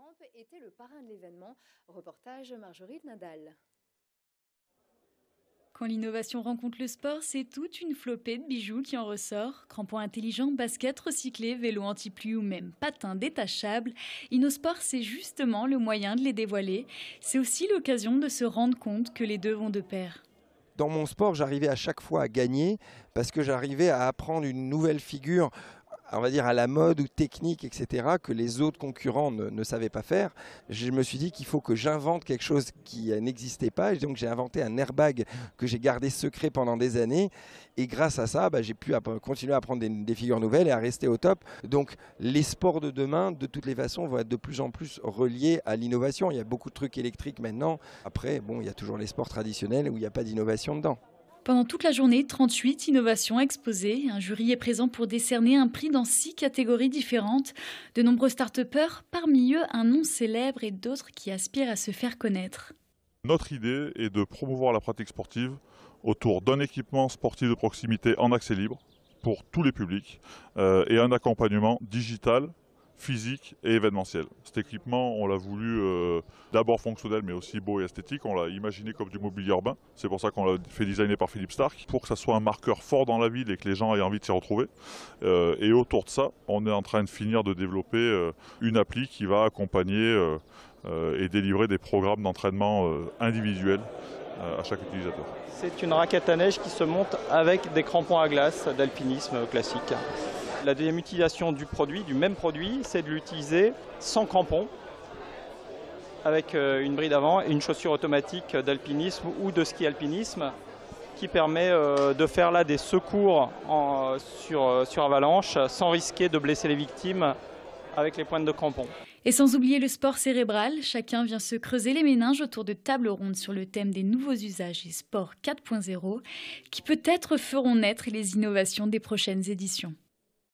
Cramp était le parrain de l'événement. Reportage Marjorie Nadal. Quand l'innovation rencontre le sport, c'est toute une flopée de bijoux qui en ressort. Crampons intelligents, baskets recyclés, vélos anti-pluie ou même patins détachables. InnoSport, c'est justement le moyen de les dévoiler. C'est aussi l'occasion de se rendre compte que les deux vont de pair. Dans mon sport, j'arrivais à chaque fois à gagner parce que j'arrivais à apprendre une nouvelle figure, on va dire à la mode ou technique, etc., que les autres concurrents ne savaient pas faire. Je me suis dit qu'il faut que j'invente quelque chose qui n'existait pas. Et donc j'ai inventé un airbag que j'ai gardé secret pendant des années. Et grâce à ça, j'ai pu continuer à apprendre des figures nouvelles et à rester au top. Donc les sports de demain, de toutes les façons, vont être de plus en plus reliés à l'innovation. Il y a beaucoup de trucs électriques maintenant. Après, il y a toujours les sports traditionnels où il n'y a pas d'innovation dedans. Pendant toute la journée, 38 innovations exposées. Un jury est présent pour décerner un prix dans 6 catégories différentes. De nombreux start-upers, parmi eux un nom célèbre et d'autres qui aspirent à se faire connaître. Notre idée est de promouvoir la pratique sportive autour d'un équipement sportif de proximité en accès libre pour tous les publics et un accompagnement digital, physique et événementiel. Cet équipement, on l'a voulu d'abord fonctionnel mais aussi beau et esthétique. On l'a imaginé comme du mobilier urbain. C'est pour ça qu'on l'a fait designer par Philippe Stark, pour que ça soit un marqueur fort dans la ville et que les gens aient envie de s'y retrouver. Et autour de ça, on est en train de finir de développer une appli qui va accompagner et délivrer des programmes d'entraînement individuels à chaque utilisateur. C'est une raquette à neige qui se monte avec des crampons à glace d'alpinisme classique. La deuxième utilisation du même produit, c'est de l'utiliser sans crampons, avec une bride avant et une chaussure automatique d'alpinisme ou de ski alpinisme, qui permet de faire là des secours sur avalanche sans risquer de blesser les victimes avec les pointes de crampons. Et sans oublier le sport cérébral, chacun vient se creuser les méninges autour de tables rondes sur le thème des nouveaux usages et sport 4.0 qui peut-être feront naître les innovations des prochaines éditions.